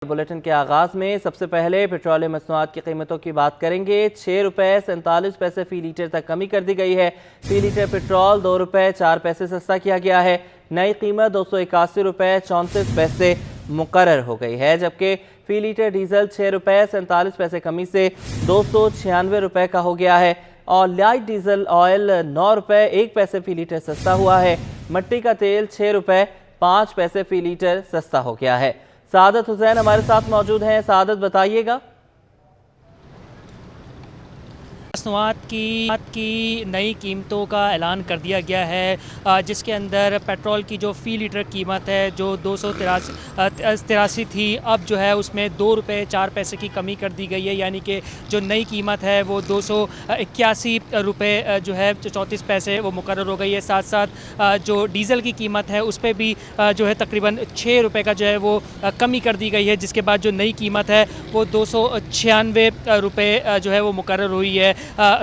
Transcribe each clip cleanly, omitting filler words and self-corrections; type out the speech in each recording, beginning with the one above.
Bulletin کے آغاز میں سب سے پہلے پیٹرولیم مصنوعات کی قیمتوں کی بات کریں گے۔ 6 روپے 47 پیسے فی لیٹر تک کمی کر دی گئی ہے۔ فی لیٹر پیٹرول 2 روپے 4 پیسے سستا کیا گیا ہے۔ نئی قیمت 281 روپے 34 پیسے مقرر ہو گئی ہے، جبکہ فی لیٹر ڈیزل 6 روپے 47 پیسے کمی سے 296 روپے کا ہو گیا ہے، اور لائٹ ڈیزل آئل 9 روپے 1 پیسے فی لیٹر سستا ہوا ہے۔ مٹی کا تیل 6 روپے 5 پیسے فی لیٹر سستا ہو گیا ہے۔ سعادت حسین ہمارے ساتھ موجود ہیں۔ سعادت، بتائیے گا۔ مصنوعات کی نئی قیمتوں کا اعلان کر دیا گیا ہے، جس کے اندر پیٹرول کی جو فی لیٹر قیمت ہے جو 283 تھی، اب جو ہے اس میں 2 روپے 4 پیسے کی کمی کر دی گئی ہے، یعنی کہ جو نئی قیمت ہے وہ 281 روپے جو ہے 34 پیسے وہ مقرر ہو گئی ہے۔ ساتھ ساتھ جو ڈیزل کی قیمت ہے اس پہ بھی جو ہے تقریباً 6 روپے کا جو ہے وہ کمی کر دی گئی ہے، جس کے بعد جو نئی قیمت ہے وہ 296 روپے جو ہے وہ مقرر ہوئی ہے۔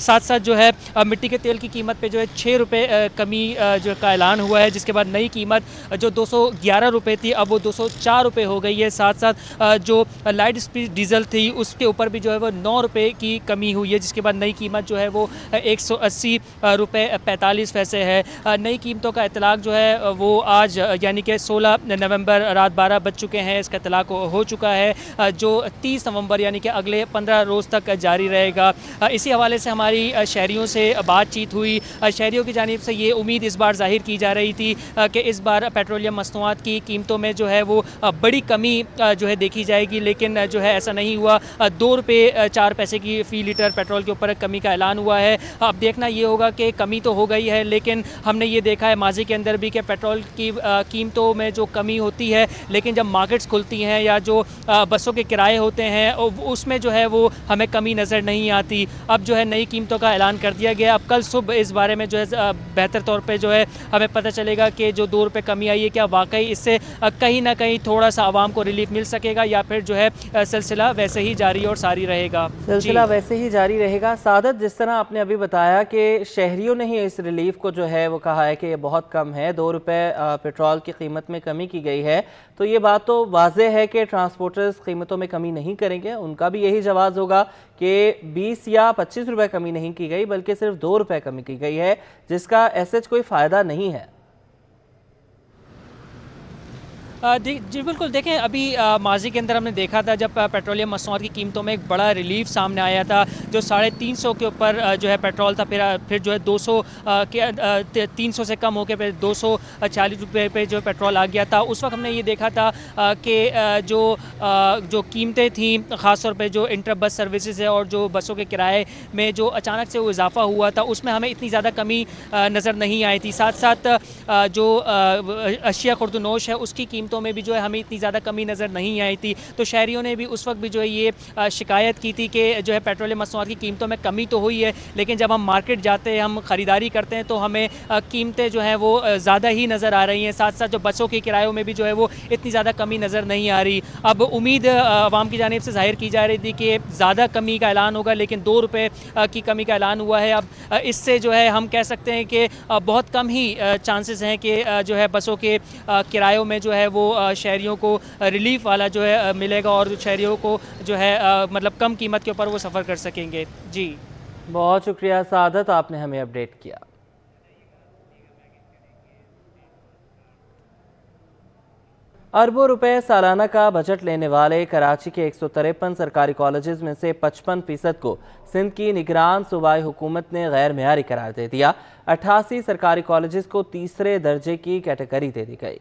ساتھ ساتھ جو ہے مٹی کے تیل کی قیمت پہ جو ہے 6 روپے کمی جو کا اعلان ہوا ہے، جس کے بعد نئی قیمت جو 211 روپے تھی اب وہ 204 روپے ہو گئی ہے۔ ساتھ ساتھ جو لائٹ اسپیڈ ڈیزل تھی اس کے اوپر بھی جو ہے وہ 9 روپے کی کمی ہوئی ہے، جس کے بعد نئی قیمت جو ہے وہ 180 روپے 45 پیسے ہے۔ نئی قیمتوں کا اطلاق جو ہے وہ آج یعنی کہ 16 نومبر رات 12 بج چکے ہیں، اس کا اطلاق ہو چکا ہے، جو 30 نومبر یعنی کہ اگلے 15 روز تک جاری رہے گا۔ اسی حوالے سے ہماری شہریوں سے بات چیت ہوئی۔ شہریوں کی جانب سے یہ امید اس بار ظاہر کی جا رہی تھی کہ اس بار پیٹرولیم مصنوعات کی قیمتوں میں جو ہے وہ بڑی کمی جو ہے دیکھی جائے گی، لیکن جو ہے ایسا نہیں ہوا۔ 2 روپے 4 پیسے کی فی لیٹر پیٹرول کے اوپر کمی کا اعلان ہوا ہے۔ اب دیکھنا یہ ہوگا کہ کمی تو ہو گئی ہے، لیکن ہم نے یہ دیکھا ہے ماضی کے اندر بھی کہ پیٹرول کی قیمتوں میں جو کمی ہوتی ہے، لیکن جب مارکیٹس کھلتی ہیں یا جو بسوں کے کرائے ہوتے ہیں اس میں جو ہے وہ ہمیں کمی نظر نہیں آتی۔ اب جو ہے نئی قیمتوں کا اعلان کر دیا گیا، اب کل صبح اس بارے میں جو ہے بہتر طور پہ جو ہے ہمیں پتہ چلے گا کہ جو 2 روپے کمی آئی ہے کیا واقعی اس سے کہیں نہ کہیں تھوڑا سا عوام کو ریلیف مل سکے گا، یا پھر جو ہے سلسلہ ویسے ہی جاری اور ساری رہے گا۔ سلسلہ ویسے ہی جاری رہے گا۔ سعادت، جس طرح آپ نے ابھی بتایا کہ شہریوں نے ہی اس ریلیف کو جو ہے وہ کہا ہے کہ یہ بہت کم ہے، 2 روپے پیٹرول کی قیمت میں کمی کی گئی ہے، تو یہ بات تو واضح ہے کہ ٹرانسپورٹرز قیمتوں میں کمی نہیں کریں گے۔ ان کا بھی یہی جواز ہوگا کہ 20 یا 25 روپے کمی نہیں کی گئی بلکہ صرف 2 روپے کمی کی گئی ہے، جس کا ایسے کوئی فائدہ نہیں ہے۔ جی بالکل، دیکھیں ابھی ماضی کے اندر ہم نے دیکھا تھا جب پیٹرولیم مصنوعات کی قیمتوں میں ایک بڑا ریلیف سامنے آیا تھا، جو 350 کے اوپر جو ہے پیٹرول تھا، پھر جو ہے 200 300 سے کم ہو کے پھر 240 روپے پہ جو پیٹرول آ گیا تھا۔ اس وقت ہم نے یہ دیکھا تھا کہ جو قیمتیں تھیں، خاص طور پہ جو انٹر بس سروسز ہے اور جو بسوں کے کرائے میں جو اچانک سے وہ اضافہ ہوا تھا، اس میں ہمیں اتنی زیادہ کمی نظر نہیں آئی تھی۔ ساتھ ساتھ جو اشیاء خوردونوش ہے اس کی قیمتوں میں بھی جو ہے ہمیں اتنی زیادہ کمی نظر نہیں آئی تھی، تو شہریوں نے بھی اس وقت بھی جو ہے یہ شکایت کی تھی کہ جو ہے پیٹرولیم مصنوعات کی قیمتوں میں کمی تو ہوئی ہے، لیکن جب ہم مارکیٹ جاتے ہیں، ہم خریداری کرتے ہیں تو ہمیں قیمتیں جو ہیں وہ زیادہ ہی نظر آ رہی ہیں۔ ساتھ ساتھ جو بسوں کے کرایوں میں بھی جو ہے وہ اتنی زیادہ کمی نظر نہیں آ رہی۔ اب امید عوام کی جانب سے ظاہر کی جا رہی تھی کہ زیادہ کمی کا اعلان ہوگا، لیکن 2 روپے کی کمی کا اعلان ہوا ہے۔ اب اس سے جو ہے ہم کہہ سکتے ہیں کہ بہت کم ہی چانسز ہیں کہ جو ہے بسوں کے کرایوں میں جو ہے وہ شہریوں کو ریلیف والا جو ہے ملے گا، اور شہریوں کو جو ہے مطلب کم قیمت کے اوپر وہ سفر کر سکیں گے۔ جی بہت شکریہ سعادت، آپ نے ہمیں اپڈیٹ کیا۔ اربوں روپے سالانہ کا بجٹ لینے والے کراچی کے 153 سرکاری کالجز میں سے 55% کو سندھ کی نگران صوبائی حکومت نے غیر معیاری قرار دے دیا۔ 88 سرکاری کالجز کو تیسرے درجے کی کیٹیگری دے دی گئی۔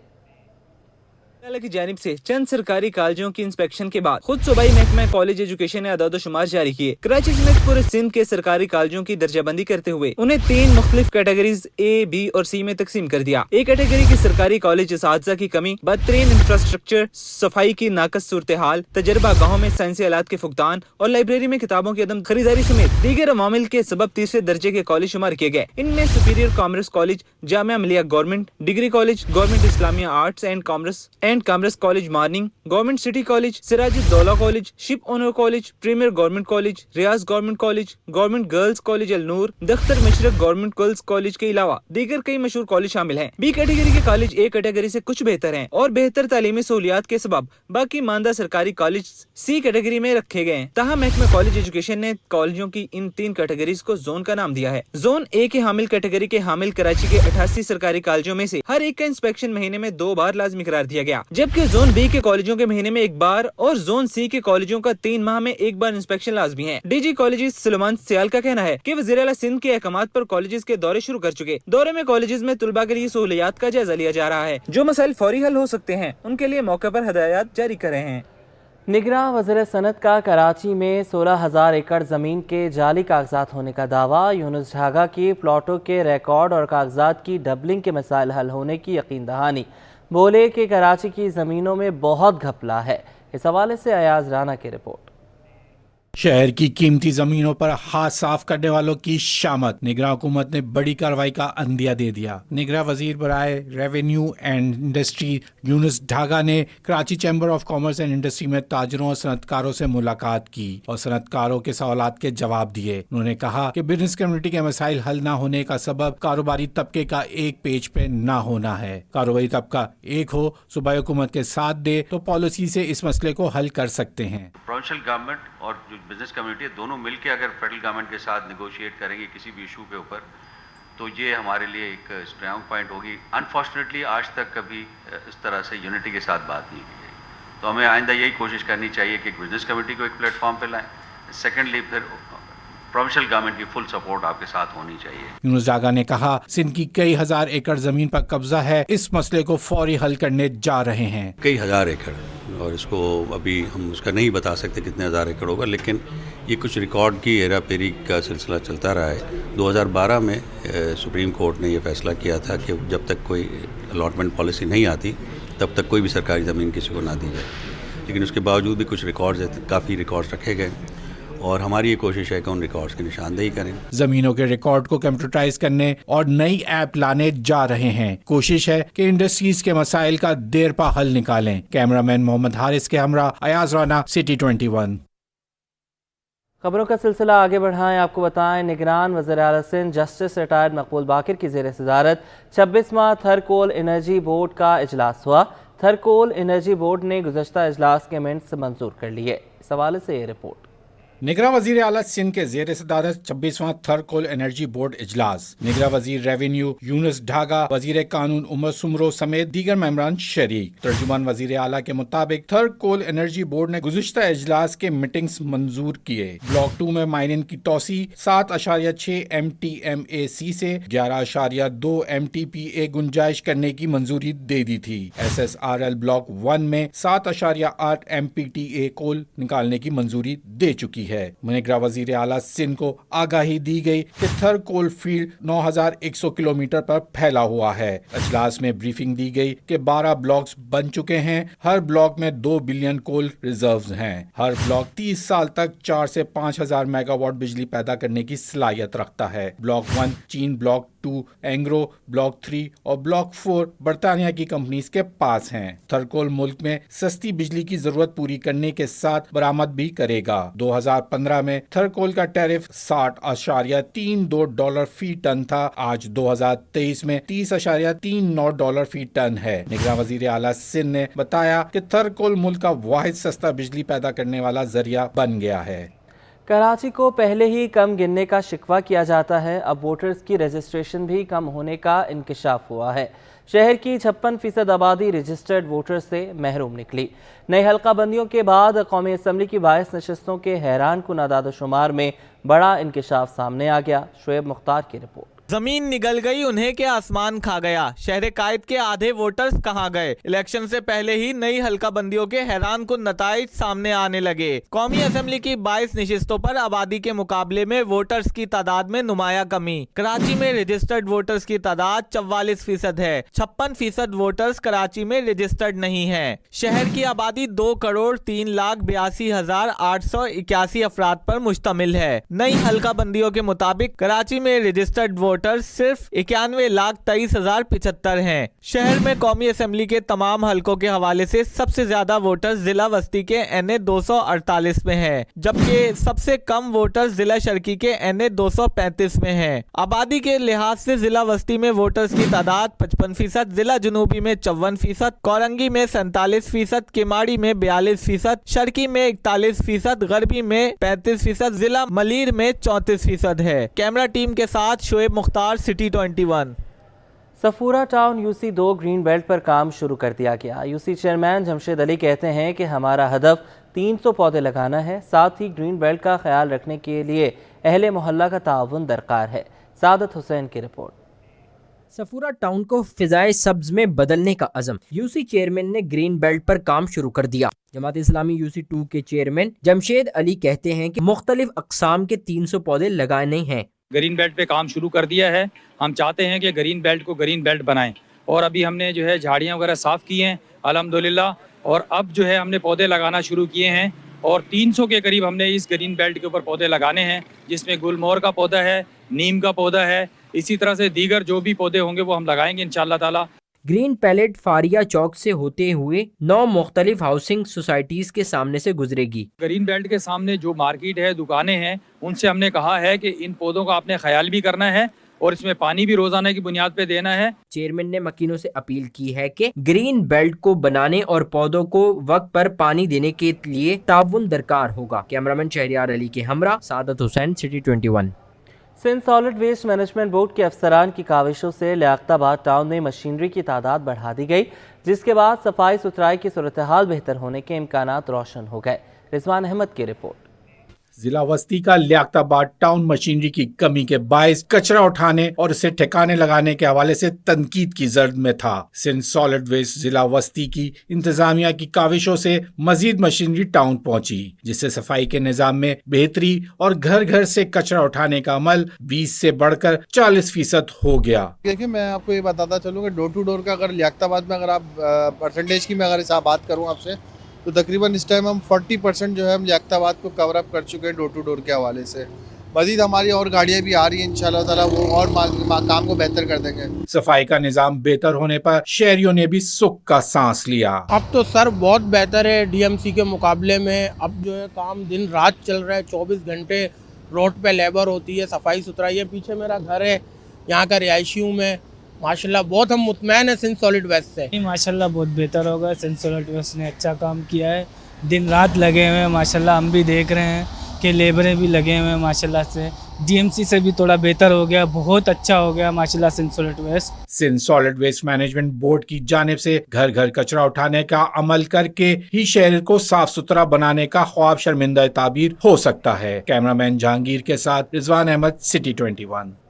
کی جانب سے چند سرکاری کالجوں کی انسپیکشن کے بعد خود صوبائی محکمہ کالج ایجوکیشن نے اعداد و شمار جاری کیے۔ کراچی سمیت پورے سندھ کے سرکاری کالجوں کی درجہ بندی کرتے ہوئے انہیں 3 مختلف کیٹیگریز اے، بی اور سی میں تقسیم کر دیا۔ اے کیٹیگری کی سرکاری کالج اساتذہ کی کمی، بدترین انفراسٹرکچر، صفائی کی ناقص صورتحال، تجربہ گاہوں میں سائنسی آلات کے فقدان اور لائبریری میں کتابوں کی عدم خریداری سمیت دیگر عوامل کے سبب تیسرے درجے کے کالج شمار کیے گئے۔ ان میں superior commerce college, Jamia Millia government degree college, government Islamia arts and commerce and saint commerce college morning, government city college, Sirajuddaula college, ship owner college, premier government college, Riaz government college, government girls college Al Noor, Dukhtar Mashriq government girls college के अलावा दीगर कई मशहूर college शामिल हैं। B category के college A category से कुछ बेहतर हैं और बेहतर तालीमी सहूलियात के सबब बाकी मानदा सरकारी कॉलेज सी कैटेगरी में रखे गए हैं। ताहम महकमा कॉलेज एजुकेशन ने कॉलेजों की इन 3 कैटेगरीज को जोन का नाम दिया है। जोन ए के हामिल कैटेगरी के हामिल कराची के 88 सरकारी कॉलेजों में से हर एक का इंस्पेक्शन महीने में 2 बार लाजमी करार दिया गया, जबकि जोन बी के कॉलेजों के महीने में 1 बार और जोन सी के कॉलेजों का 3 माह में 1 बार इंस्पेक्शन लाजमी है। डीजी कॉलेजेस सुलेमान सियाल का कहना है कि वज़ीर आला सिंध के अहकामात पर कॉलेजेस के दौरे शुरू कर चुके। दौरे में कॉलेजेस में तुलबा के लिए सहूलियात का जायजा लिया जा रहा है। जो मसाइल फौरी हल हो सकते हैं उनके लिए मौके पर हदायत जारी कर रहे हैं। निगरां वज़ीर सनत का कराची में 16,000 एकड़ ज़मीन के जाली कागजात होने का दावा। यूनुस ढागा की प्लॉटों के रिकॉर्ड और कागजात की डबलिंग के मसाइल हल होने की यकीन दहानी। बोले कि कराची की ज़मीनों में बहुत घपला है। इस हवाले से अयाज राना की रिपोर्ट। शहर की कीमती जमीनों पर हाथ साफ करने वालों की शामत। निगरां हुकूमत ने बड़ी कार्रवाई का अंदिया दे दिया। निगरां वजीर बराए रेवेन्यू एंड इंडस्ट्री यूनुस ढागा ने Karachi chamber of commerce and industry में ताजरों और सनतकारों से मुलाकात की और सनतकारों के सवालात के जवाब दिए। उन्होंने कहा कि बिजनेस कम्युनिटी के मसाइल हल न होने का सबब कारोबारी तबके का एक पेज पे न होना है। कारोबारी तबका एक हो, सूबाई हुकूमत के साथ दे तो पॉलिसी से इस मसले को हल कर सकते हैं। प्रोविंशियल गवर्नमेंट और जो बिजनेस कम्युनिटी दोनों मिलकर अगर फेडरल गवर्नमेंट के साथ नेगोशिएट करेंगे किसी भी इशू के ऊपर तो ये हमारे लिए एक स्ट्रांग पॉइंट होगी। अनफॉर्चुनेटली आज तक कभी इस तरह से यूनिटी के साथ बात नहीं की गई, तो हमें आइंदा यही कोशिश करनी चाहिए कि बिजनेस कम्युनिटी को एक प्लेटफॉर्म पे लाएं। सेकेंडली फिर प्रोविंशियल गवर्नमेंट की फुल सपोर्ट आपके साथ होनी चाहिए। यूनुस ढागा ने कहा सिंध की कई हजार एकड़ जमीन पर कब्जा है, इस मसले को फौरी हल करने जा रहे हैं। कई हजार एकड़, और इसको अभी हम उसका नहीं बता सकते कितने हज़ार एकड़ होगा, लेकिन ये कुछ रिकॉर्ड की हेरा फेरी का सिलसिला चलता रहा है। 2012 में सुप्रीम कोर्ट ने ये फैसला किया था कि जब तक कोई अलॉटमेंट पॉलिसी नहीं आती तब तक कोई भी सरकारी ज़मीन किसी को ना दी जाए, लेकिन उसके बावजूद भी कुछ रिकॉर्ड्स, काफ़ी रिकॉर्ड्स रखे गए और हमारी ये कोशिश है कि उन रिकॉर्ड्स की निशानदेही करें। जमीनों के रिकॉर्ड को कंप्यूटराइज करने और नई ऐप लाने जा रहे हैं। कोशिश है कि इंडस्ट्रीज के मसाइल का देर पा हल निकालें। कैमरामैन मोहम्मद हारिस के हमरा अयाज राना, सिटी 21। खबरों का सिलसिला आगे बढ़ाएं। आपको बताएं निगरान वज़ीर आला सिंध जस्टिस रिटायर्ड मकबूल बाकिर की ज़ेर सदारत 26वां थरकोल एनर्जी बोर्ड का इजलास हुआ। थरकोल एनर्जी बोर्ड ने गुज़श्ता इजलास के मिनट्स मंजूर कर लिए। इस हवाले से ये रिपोर्ट। निगरां वजीर आला सिंध के ज़ेर सदारत 26वां थरकोल एनर्जी बोर्ड इजलास। निगरां वजीर रेवेन्यू यूनुस ढागा, वजीर कानून उमर सुमरो समेत दीगर मेंबरान शरीक। तर्जुमान वजीर आला के मुताबिक थरकोल एनर्जी बोर्ड ने गुज़श्ता इजलास के मीटिंग्स मंजूर किए। ब्लॉक 2 में माइनिंग की तोसी 7.6 MTMAC से 11.2 MTPA गुंजाइश करने की मंजूरी दे दी थी। SSRL ब्लॉक 1 में 7.8 MPTA कोल निकालने की मंजूरी दे चुकी है। निगरां वजीर आला सिंध को आगाही दी गई कि थरकोल फील्ड 9100 किलोमीटर पर फैला हुआ है। इजलास में ब्रीफिंग दी गई कि 12 ब्लॉक्स बन चुके हैं। हर ब्लॉक में 2 बिलियन कोल रिजर्व्स हैं। हर ब्लॉक 30 साल तक 4 से 5,000 मेगावाट बिजली पैदा करने की सलाहियत रखता है। ब्लॉक 1 चीन, ब्लॉक 2 एंग्रो, ब्लॉक 3 और ब्लॉक 4 बरतानिया की कंपनीज के पास हैं। थरकोल मुल्क में सस्ती बिजली की जरूरत पूरी करने के साथ बरामद भी करेगा। 2015 में थरकोल का टैरिफ $60.32 फी टन था। आज 2023 में $30.39 फी टन है। निगरां वजीर आला सिंध ने बताया कि थरकोल मुल्क का वाहिद सस्ता बिजली पैदा करने वाला जरिया बन गया है। कराची को पहले ही कम गिनने का शिकवा किया जाता है। अब वोटर्स की रजिस्ट्रेशन भी कम होने का इंकशाफ हुआ है। शहर की 56% आबादी रजिस्टर्ड वोटर्स से महरूम निकली। नई हल्का बंदियों के बाद कौमी असम्बली की 22 नशस्तों के हैरान कुन आदाद शुमार में बड़ा इंकशाफ सामने आ गया। शुएब मुख्तार की रिपोर्ट। जमीन निगल गई, उन्हें के आसमान खा गया। शहर कायद के आधे वोटर्स कहां गए? इलेक्शन से पहले ही नई हल्का बंदियों के हैरान कुन नताइज सामने आने लगे। कौमी असेंबली की 22 नशिस्तों पर आबादी के मुकाबले में वोटर्स की तादाद में नुमाया कमी। कराची में रजिस्टर्ड वोटर्स की तादाद 44% है। 56% वोटर्स कराची में रजिस्टर्ड नहीं है। शहर की आबादी 2,03,82,881 अफराद पर मुश्तमिल है। नई हल्का बंदियों के मुताबिक कराची में रजिस्टर्ड वोटर सिर्फ 91,23,075 हैं। शहर में कौमी असेंबली के तमाम हलकों के हवाले से सबसे ज्यादा वोटर जिला वस्ती के NA 248 में है, जबकि सबसे कम वोटर जिला शर्की के NA 235 में है। आबादी के लिहाज से जिला वस्ती में वोटर्स की तादाद 55%, जिला जुनूबी में 54%, कोरंगी में 47%, केमाड़ी में 42%, शर्की में 41%, गरबी में 35%, जिला मलीर में 34% है। कैमरा टीम के साथ Shoaib Mukhtar, city 21। Safura town UC 2 green belt पर काम शुरू कर दिया गया। यूसी चेयरमैन जमशेद अली कहते हैं कि हमारा हदफ 300 पौधे लगाना है, साथ ही ग्रीन बेल्ट का ख्याल रखने के लिए अहले मोहल्ला का ताउन दरकार है। सादत हुसैन की रिपोर्ट। सफूरा टाउन को फिजाए सब्ज में बदलने का अज़म, यूसी चेयरमैन ने ग्रीन बेल्ट पर काम शुरू कर दिया। जमात इस्लामी यूसी 2 के चेयरमैन जमशेद अली कहते हैं कि मुख्तलिफ अक़साम के 300 पौधे लगाने हैं। ग्रीन बेल्ट पे काम शुरू कर दिया है। हम चाहते हैं कि ग्रीन बेल्ट को ग्रीन बेल्ट बनाएं, और अभी हमने जो है झाड़ियाँ वगैरह साफ़ की हैं अल्हम्दुलिल्लाह, और अब जो है हमने पौधे लगाना शुरू किए हैं, और 300 के करीब हमने इस ग्रीन बेल्ट के ऊपर पौधे लगाने हैं, जिसमें गुलमोहर का पौधा है, नीम का पौधा है, इसी तरह से दीगर जो भी पौधे होंगे वो हम लगाएंगे इंशाअल्लाह ताला। ग्रीन पैलेट फारिया चौक से होते हुए 9 मुख्तलिफ हाउसिंग सोसाइटीज के सामने से गुजरेगी। ग्रीन बेल्ट के सामने जो मार्केट है, दुकानें हैं, उनसे हमने कहा है कि इन पौधों का आपने ख्याल भी करना है और इसमें पानी भी रोजाना की बुनियाद पे देना है। चेयरमैन ने मकीनों से अपील की है कि ग्रीन बेल्ट को बनाने और पौधों को वक्त पर पानी देने के लिए ताउन दरकार होगा। कैमरामैन शहरियार अली के हमरा, Saadat Hussain, city 21। Sindh solid waste management board के अफसरान की काविशों से लियाकताबाद टाउन में मशीनरी की तादाद बढ़ा दी गई, जिसके बाद सफाई सुथराई की सूरत हाल बेहतर होने के इम्कानात रोशन हो गए। रिजवान अहमद की रिपोर्ट। जिला वस्ती का लियाकताबाद टाउन मशीनरी की कमी के बायस कचरा उठाने और उसे ठिकाने लगाने के हवाले से तनकीद की जर्द में था। सिंध सॉलिड वेस्ट जिला वस्ती की इंतजामिया की काविशों से मजीद मशीनरी टाउन पहुंची, जिससे सफाई के निजाम में बेहतरी और घर घर से कचरा उठाने का अमल 20 से बढ़कर 40% हो गया। देखिए, मैं आपको ये बताता चलूँ कि डोर टू डोर का अगर लियाकताबाद में अगर आप परसेंटेज की मैं अगर हिसाब बात करूँ आपसे, तो तकरीबन इस टाइम हम 40% जो है हम लियाकताबाद को कवर अप कर चुके हैं डोर टू डोर के हवाले से। मजीद हमारी और गाड़ियाँ भी आ रही हैं, इंशाल्लाह ताला वो और काम को बेहतर कर देंगे। सफाई का निजाम बेहतर होने पर शहरियों ने भी सुख का सांस लिया। अब तो सर बहुत बेहतर है DMC के मुकाबले में। अब जो है काम दिन रात चल रहा है, 24 घंटे रोड पे लेबर होती है, सफाई सुथराई है। पीछे मेरा घर है, यहाँ का रिहायशी हूँ मैं। माशाल्लाह बहुत हम मुतमैन है सिंध सॉलिड वेस्ट से। माशाल्लाह बहुत बेहतर होगा, सिंध सॉलिड वेस्ट ने अच्छा काम किया है, दिन रात लगे हुए हैं माशाल्लाह। हम भी देख रहे हैं कि लेबरें भी लगे हुए हैं माशाल्लाह से। DMC से भी थोड़ा बेहतर हो गया, बहुत अच्छा हो गया माशाल्लाह Sindh solid waste. Sindh solid waste management board की जानिब से घर घर कचरा उठाने का अमल करके ही शहर को साफ सुथरा बनाने का ख्वाब शर्मिंदा ताबीर हो सकता है। कैमरामैन जहांगीर के साथ रिजवान अहमद, सिटी 21।